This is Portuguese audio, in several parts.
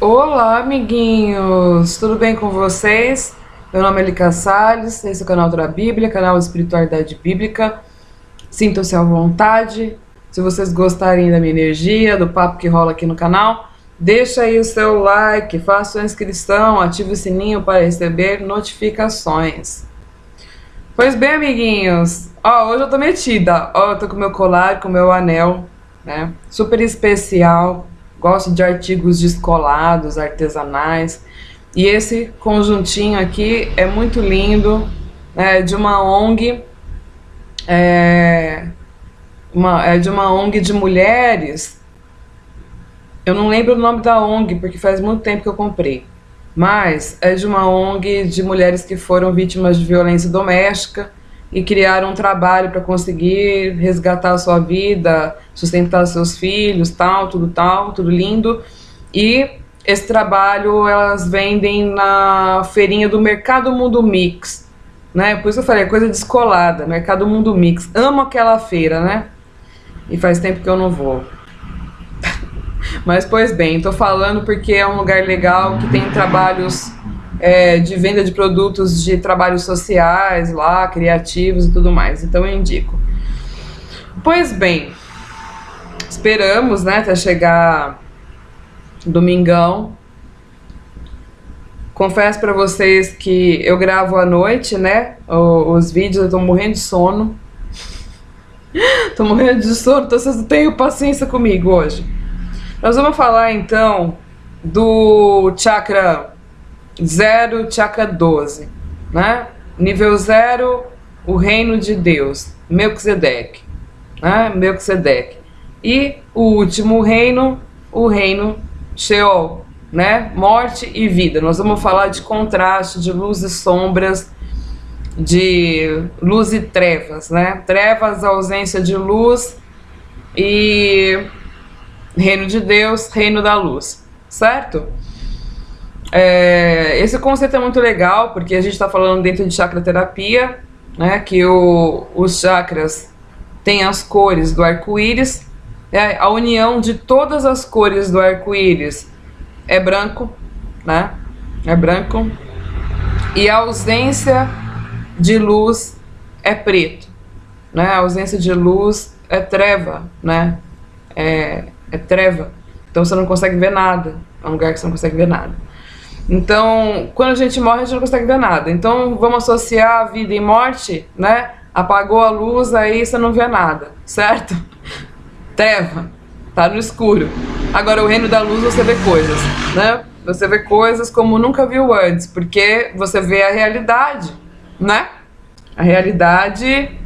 Olá, amiguinhos! Tudo bem com vocês? Meu nome é Lica Salles, esse é o canal da Bíblia, canal de Espiritualidade Bíblica. Sintam-se à vontade. Se vocês gostarem da minha energia, do papo que rola aqui no canal, deixa aí o seu like, faça sua inscrição, ative o sininho para receber notificações. Pois bem, amiguinhos, hoje eu tô metida. Eu tô com meu colar, com meu anel, né? Super especial. Gosto de artigos descolados, artesanais. E esse conjuntinho aqui é muito lindo, é de uma ONG, é de uma ONG de mulheres. Eu não lembro o nome da ONG, porque faz muito tempo que eu comprei. Mas é de uma ONG de mulheres que foram vítimas de violência doméstica e criaram um trabalho para conseguir resgatar a sua vida, sustentar seus filhos, tal, tudo lindo. E esse trabalho elas vendem na feirinha do Mercado Mundo Mix, né? Por isso eu falei, é coisa descolada, Mercado Mundo Mix. Amo aquela feira, né? E faz tempo que eu não vou. Mas, pois bem, tô falando porque é um lugar legal que tem trabalhos de venda de produtos de trabalhos sociais lá, criativos e tudo mais. Então eu indico. Pois bem, esperamos, né, até chegar domingão. Confesso pra vocês que eu gravo à noite, né, os vídeos, eu tô morrendo de sono. Tô morrendo de sono, então vocês não tenham paciência comigo hoje. Nós vamos falar então do chakra 0, chakra 12, né? Nível 0, o reino de Deus, Melquisedeque, né? Melquisedeque. E o último reino, o reino Sheol, né? Morte e vida. Nós vamos falar de contraste, de luz e sombras, de luz e trevas, né? Trevas, ausência de luz, e reino de Deus, reino da luz, certo? Esse conceito é muito legal porque a gente está falando dentro de chakra terapia, né? Que os chakras têm as cores do arco-íris, a união de todas as cores do arco-íris é branco, né? É branco, e a ausência de luz é preto, né? A ausência de luz é treva, né? É treva, então você não consegue ver nada, é um lugar que você não consegue ver nada. Então, quando a gente morre, a gente não consegue ver nada. Então, vamos associar vida e morte, né? Apagou a luz, aí você não vê nada, certo? Treva, tá no escuro. Agora, o reino da luz, você vê coisas, né? Você vê coisas como nunca viu antes, porque você vê a realidade, né? A realidade,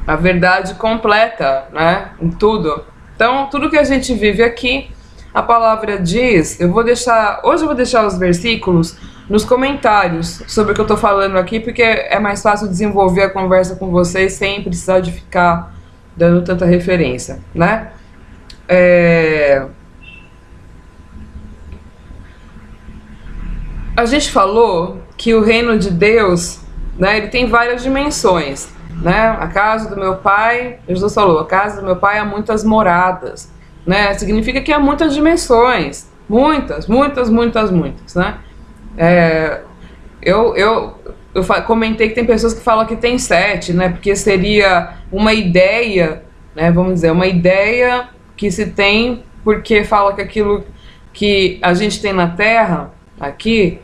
a verdade completa, né? Em tudo. Então, tudo que a gente vive aqui, a palavra diz, hoje eu vou deixar os versículos nos comentários sobre o que eu tô falando aqui, porque é mais fácil desenvolver a conversa com vocês sem precisar de ficar dando tanta referência, né? A gente falou que o reino de Deus, né, ele tem várias dimensões, né? A casa do meu pai, Jesus falou, a casa do meu pai há muitas moradas, né? Significa que há muitas dimensões, muitas, né? Eu comentei que tem pessoas que falam que tem 7, né? Porque seria uma ideia, né? Vamos dizer, uma ideia que se tem porque fala que aquilo que a gente tem na Terra, aqui,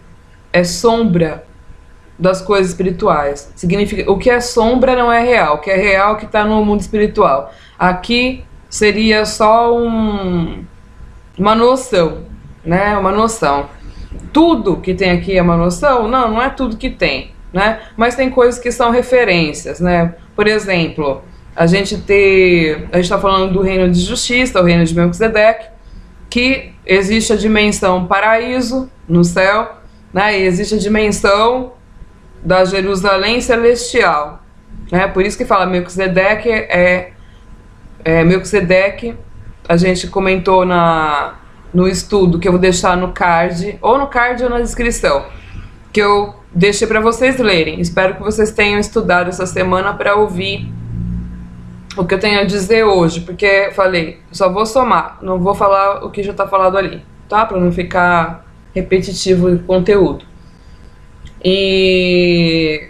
é sombra das coisas espirituais. Significa, o que é sombra não é real, o que é real que está no mundo espiritual. Aqui seria só uma noção, né? Uma noção. Tudo que tem aqui é uma noção? Não, não é tudo que tem, né? Mas tem coisas que são referências, né? Por exemplo, a gente está falando do reino de justiça, o reino de Melquisedeque, que existe a dimensão paraíso no céu, né? E existe a dimensão da Jerusalém celestial, né? Por isso que fala Melquisedeque Melquisedeque, a gente comentou no estudo, que eu vou deixar no card, ou ou na descrição, que eu deixei para vocês lerem. Espero que vocês tenham estudado essa semana para ouvir o que eu tenho a dizer hoje, porque falei, só vou somar, não vou falar o que já está falado ali, tá? Para não ficar repetitivo o conteúdo. E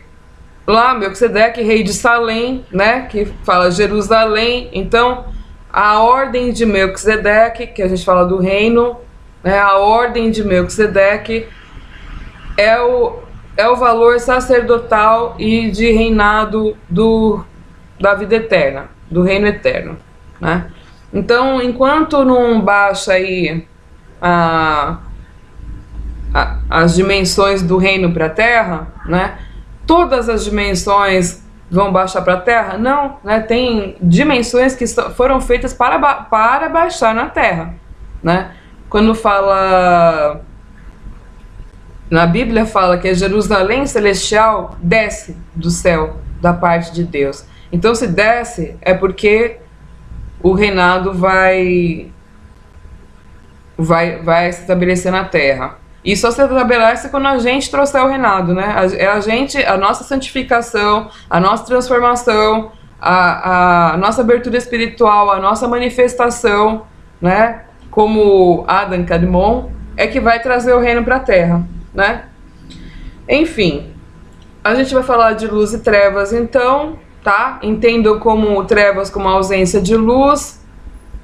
lá, Melquisedeque, rei de Salém, né? Que fala Jerusalém. Então, a ordem de Melquisedeque, que a gente fala do reino, né? A ordem de Melquisedeque é o valor sacerdotal e de reinado da vida eterna, do reino eterno, né? Então, enquanto não baixa aí as dimensões do reino para a terra, né? Todas as dimensões vão baixar para a terra? Não, né? Tem dimensões que foram feitas para baixar na terra, né? Quando fala na Bíblia, fala que a Jerusalém celestial desce do céu da parte de Deus. Então, se desce, é porque o reinado vai se estabelecer na terra. E só se estabelece quando a gente trouxer o reinado, né? A nossa santificação, a nossa transformação, a nossa abertura espiritual, a nossa manifestação, né? Como Adam Kadmon, é que vai trazer o reino para a terra, né? Enfim, a gente vai falar de luz e trevas, então, tá? Entendo como trevas como a ausência de luz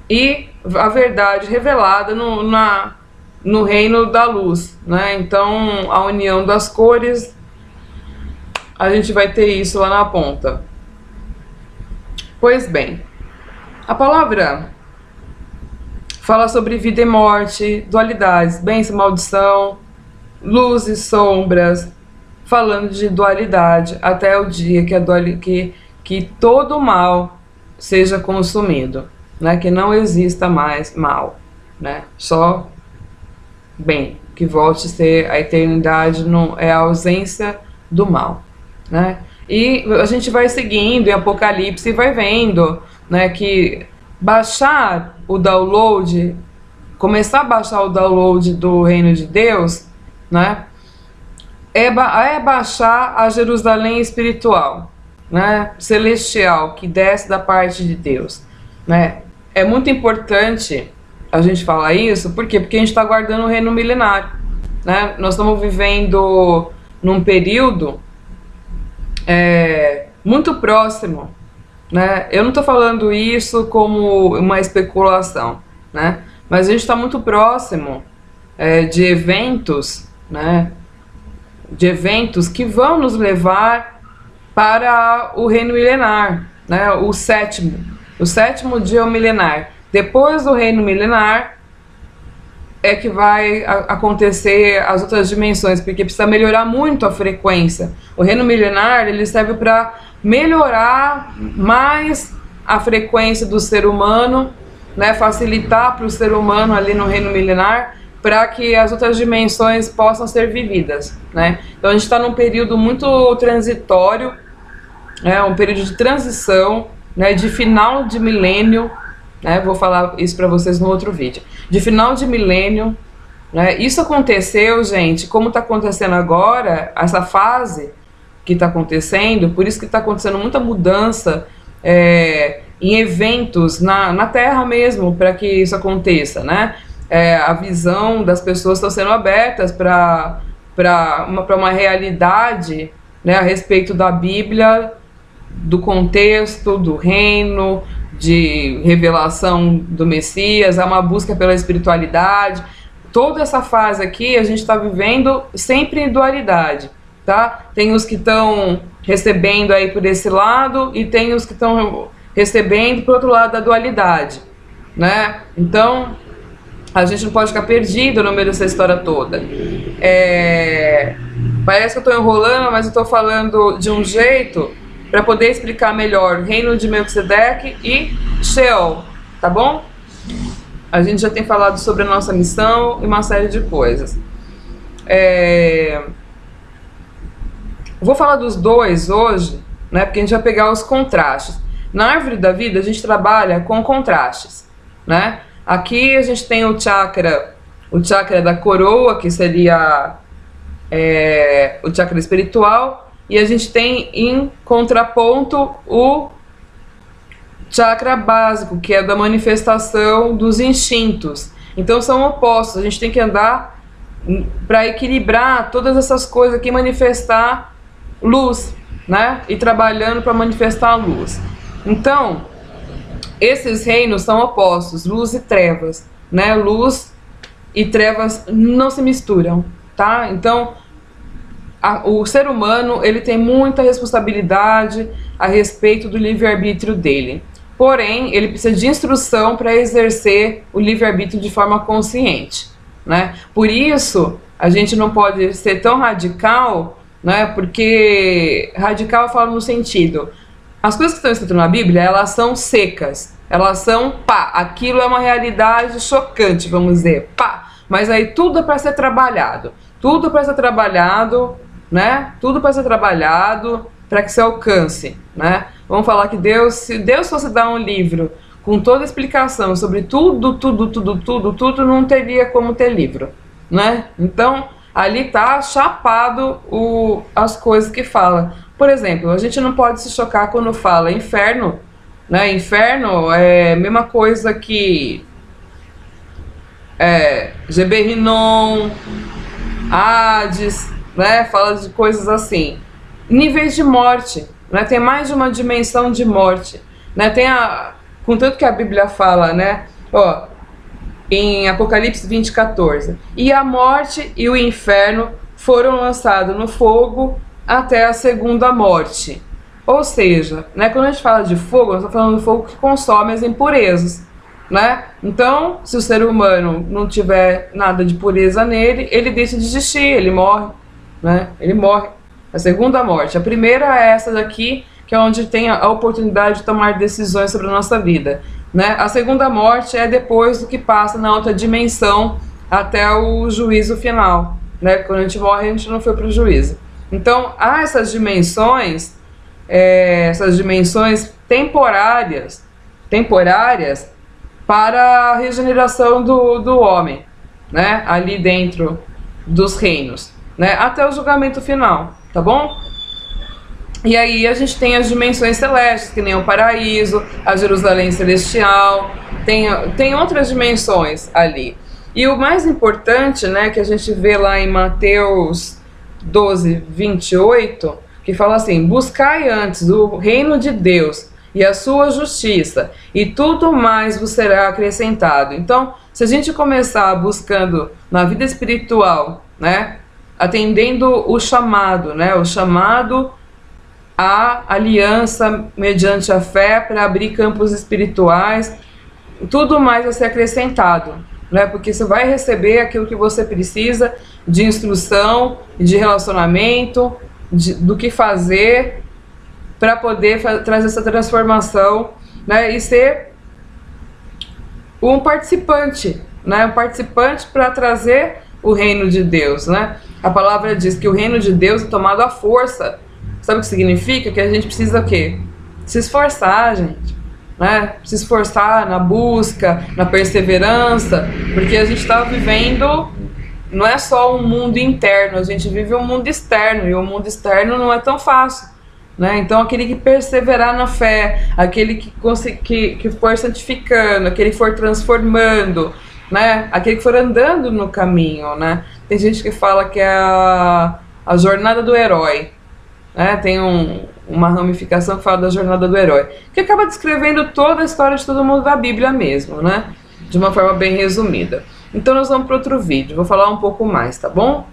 e a verdade revelada no reino da luz, né? Então, a união das cores, a gente vai ter isso lá na ponta. Pois bem, a palavra fala sobre vida e morte, dualidades, bênção e maldição, luz e sombras, falando de dualidade, até o dia que todo mal seja consumido, né? Que não exista mais mal, né? Só bem, que volte a ser a eternidade, não é a ausência do mal, né? E a gente vai seguindo em Apocalipse e vai vendo, né, que baixar o download, começar a baixar o download do reino de Deus, né, é baixar a Jerusalém espiritual, né, celestial, que desce da parte de Deus, né? É muito importante a gente falar isso, por quê? Porque a gente está aguardando o reino milenário, né? Nós estamos vivendo num período muito próximo, né? Eu não estou falando isso como uma especulação, né? Mas a gente está muito próximo de eventos, né? De eventos que vão nos levar para o reino milenar, né? O sétimo dia milenar. Depois do reino milenar é que vai acontecer as outras dimensões, porque precisa melhorar muito a frequência. O reino milenar, ele serve para melhorar mais a frequência do ser humano, né? Facilitar para o ser humano ali no reino milenar, para que as outras dimensões possam ser vividas, né? Então a gente está num período muito transitório, um período de transição, né? De final de milênio, né? Vou falar isso para vocês no outro vídeo. De final de milênio, né? Isso aconteceu, gente, como está acontecendo agora, essa fase que está acontecendo, por isso que está acontecendo muita mudança em eventos na Terra mesmo, para que isso aconteça, né? A visão das pessoas está sendo abertas para uma realidade, né, a respeito da Bíblia, do contexto, do reino, de revelação do Messias, há uma busca pela espiritualidade. Toda essa fase aqui a gente está vivendo sempre em dualidade, tá? Tem os que estão recebendo aí por esse lado e tem os que estão recebendo por outro lado da dualidade, né? Então a gente não pode ficar perdido no meio dessa história toda. Parece que eu estou enrolando, mas eu estou falando de um jeito para poder explicar melhor reino de Melquisedeque e Sheol, tá bom? A gente já tem falado sobre a nossa missão e uma série de coisas. Vou falar dos dois hoje, né? Porque a gente vai pegar os contrastes. Na árvore da vida a gente trabalha com contrastes, né? Aqui a gente tem o chakra da coroa, que seria o chakra espiritual, e a gente tem em contraponto o chakra básico, que é da manifestação dos instintos. Então são opostos, a gente tem que andar para equilibrar todas essas coisas aqui, manifestar luz, né? E trabalhando para manifestar a luz. Então, esses reinos são opostos, luz e trevas, né? Luz e trevas não se misturam, tá? Então, o ser humano, ele tem muita responsabilidade a respeito do livre-arbítrio dele. Porém, ele precisa de instrução para exercer o livre-arbítrio de forma consciente, né? Por isso, a gente não pode ser tão radical, né? Porque radical eu falo no sentido, as coisas que estão escritas na Bíblia, elas são secas, elas são pá, aquilo é uma realidade chocante, vamos dizer, pá, mas aí tudo é para ser trabalhado, né? Tudo para ser trabalhado para que se alcance, né? Vamos falar que Deus, se Deus fosse dar um livro com toda a explicação sobre tudo, não teria como ter livro, né? Então, ali tá chapado as coisas que fala. Por exemplo, a gente não pode se chocar quando fala inferno, né? Inferno é a mesma coisa que Geberrinon, Hades, né? Fala de coisas assim. Níveis de morte, né? Tem mais de uma dimensão de morte, né? Contanto que a Bíblia fala, né? Ó, em Apocalipse 20:14, e a morte e o inferno foram lançados no fogo até a segunda morte. Ou seja, né, quando a gente fala de fogo, nós estamos falando do fogo que consome as impurezas, né? Então, se o ser humano não tiver nada de pureza nele, ele deixa de existir, ele morre, né? Ele morre. A segunda morte. A primeira é essa daqui, que é onde tem a oportunidade de tomar decisões sobre a nossa vida, né? A segunda morte é depois do que passa na outra dimensão até o juízo final, né? Quando a gente morre, a gente não foi para o juízo. Então, há essas dimensões temporárias para a regeneração do homem, né? Ali dentro dos reinos, né? Até o julgamento final, tá bom? E aí a gente tem as dimensões celestes, que nem o paraíso, a Jerusalém celestial, tem outras dimensões ali. E o mais importante, né, que a gente vê lá em Mateus 12:28, que fala assim: buscai antes o reino de Deus e a sua justiça, e tudo mais vos será acrescentado. Então, se a gente começar buscando na vida espiritual, né, atendendo o chamado, né, o chamado a aliança mediante a fé para abrir campos espirituais, tudo mais vai ser acrescentado, né? Porque você vai receber aquilo que você precisa de instrução, de relacionamento, do que fazer para poder trazer essa transformação, né? E ser um participante, né? Um participante para trazer o reino de Deus, né? A palavra diz que o reino de Deus é tomado à força. Sabe o que significa? Que a gente precisa o quê? Se esforçar, gente, né? Se esforçar na busca, na perseverança, porque a gente está vivendo, não é só um mundo interno, a gente vive um mundo externo, e o mundo externo não é tão fácil, né? Então aquele que perseverar na fé, aquele que for santificando, aquele que for transformando, né? Aquele que for andando no caminho, né? Tem gente que fala que é a jornada do herói, né? Tem uma ramificação que fala da jornada do herói, que acaba descrevendo toda a história de todo mundo da Bíblia mesmo, né? De uma forma bem resumida. Então nós vamos para outro vídeo, vou falar um pouco mais, tá bom?